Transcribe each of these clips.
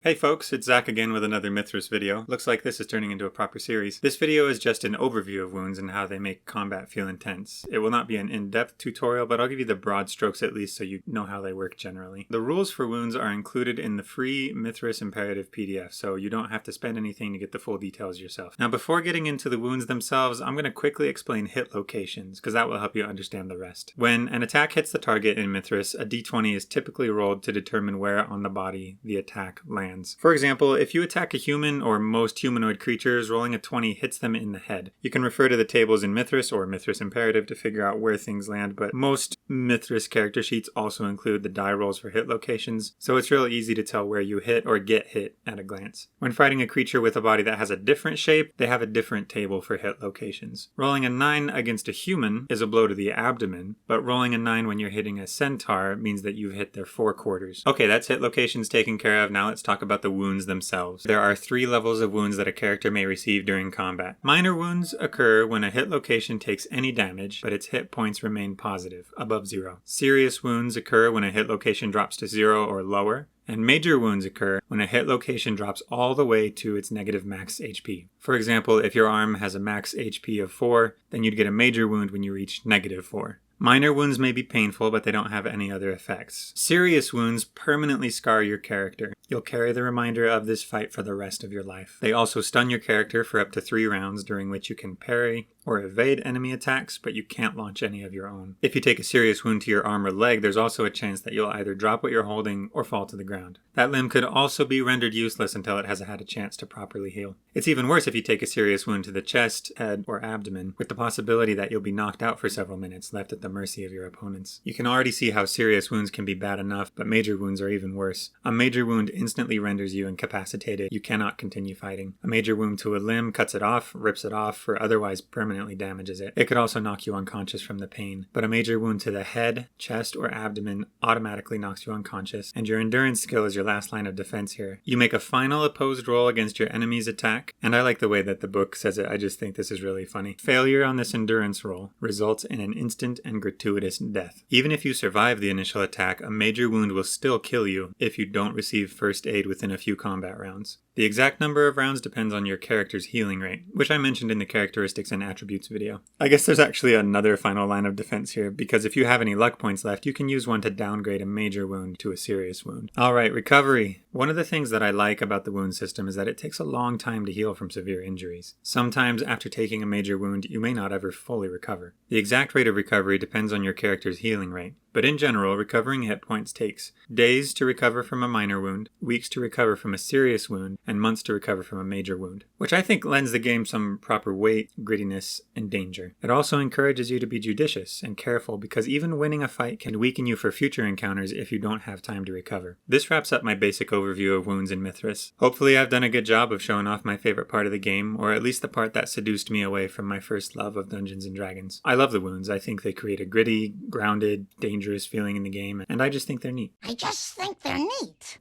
Hey folks, it's Zach again with another Mythras video. Looks like this is turning into a proper series. This video is just an overview of wounds and how they make combat feel intense. It will not be an in-depth tutorial, but I'll give you the broad strokes at least so you know how they work generally. The rules for wounds are included in the free Mythras Imperative PDF, so you don't have to spend anything to get the full details yourself. Now before getting into the wounds themselves, I'm going to quickly explain hit locations, because that will help you understand the rest. When an attack hits the target in Mythras, a d20 is typically rolled to determine where on the body the attack lands. For example, if you attack a human or most humanoid creatures, rolling a 20 hits them in the head. You can refer to the tables in Mythras or Mythras Imperative to figure out where things land, but most Mythras character sheets also include the die rolls for hit locations, so it's real easy to tell where you hit or get hit at a glance. When fighting a creature with a body that has a different shape, they have a different table for hit locations. Rolling a 9 against a human is a blow to the abdomen, but rolling a 9 when you're hitting a centaur means that you've hit their forequarters. Okay, that's hit locations taken care of. Now let's talk about the wounds themselves. There are 3 levels of wounds that a character may receive during combat. Minor wounds occur when a hit location takes any damage, but its hit points remain positive, above 0. Serious wounds occur when a hit location drops to 0 or lower. And major wounds occur when a hit location drops all the way to its negative max HP. For example, if your arm has a max HP of 4, then you'd get a major wound when you reach negative 4. Minor wounds may be painful, but they don't have any other effects. Serious wounds permanently scar your character. You'll carry the reminder of this fight for the rest of your life. They also stun your character for up to 3 rounds, during which you can parry or evade enemy attacks, but you can't launch any of your own. If you take a serious wound to your arm or leg, there's also a chance that you'll either drop what you're holding or fall to the ground. That limb could also be rendered useless until it has had a chance to properly heal. It's even worse if you take a serious wound to the chest, head, or abdomen, with the possibility that you'll be knocked out for several minutes, left at the mercy of your opponents. You can already see how serious wounds can be bad enough, but major wounds are even worse. A major wound instantly renders you incapacitated. You cannot continue fighting. A major wound to a limb cuts it off, rips it off, or otherwise permanently damages it. It could also knock you unconscious from the pain. But a major wound to the head, chest, or abdomen automatically knocks you unconscious, and your endurance skill is your last line of defense here. You make a final opposed roll against your enemy's attack, and I like the way that the book says it. I just think this is really funny. Failure on this endurance roll results in an instant and gratuitous death. Even if you survive the initial attack, a major wound will still kill you if you don't receive first aid within a few combat rounds. The exact number of rounds depends on your character's healing rate, which I mentioned in the characteristics and attributes video. I guess there's actually another final line of defense here, because if you have any luck points left, you can use one to downgrade a major wound to a serious wound. Alright, recovery. One of the things that I like about the wound system is that it takes a long time to heal from severe injuries. Sometimes after taking a major wound, you may not ever fully recover. The exact rate of recovery depends on your character's healing rate. But in general, recovering hit points takes days to recover from a minor wound, weeks to recover from a serious wound, and months to recover from a major wound, which I think lends the game some proper weight, grittiness, and danger. It also encourages you to be judicious and careful, because even winning a fight can weaken you for future encounters if you don't have time to recover. This wraps up my basic overview of wounds in Mythras. Hopefully I've done a good job of showing off my favorite part of the game, or at least the part that seduced me away from my first love of Dungeons & Dragons. I love the wounds. I think they create a gritty, grounded, dangerous feeling in the game, and I just think they're neat.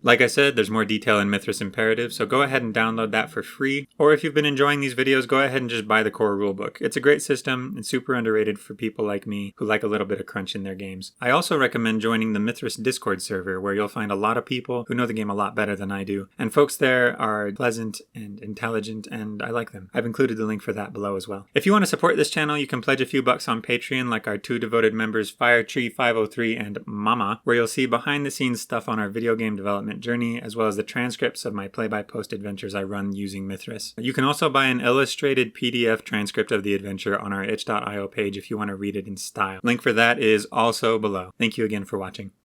Like I said, there's more detail in Mythras Imperative, so go ahead and download that for free, or if you've been enjoying these videos, go ahead and just buy the core rulebook. It's a great system and super underrated for people like me who like a little bit of crunch in their games. I also recommend joining the Mythras Discord server, where you'll find a lot of people who know the game a lot better than I do, and folks there are pleasant and intelligent, and I like them. I've included the link for that below as well. If you want to support this channel, you can pledge a few bucks on Patreon, like our 2 devoted members, Firetree503 and Mama, where you'll see behind the scenes stuff on our video game development journey, as well as the transcripts of my play-by-post adventures I run using Mythras. You can also buy an illustrated PDF transcript of the adventure on our itch.io page if you want to read it in style. Link for that is also below. Thank you again for watching.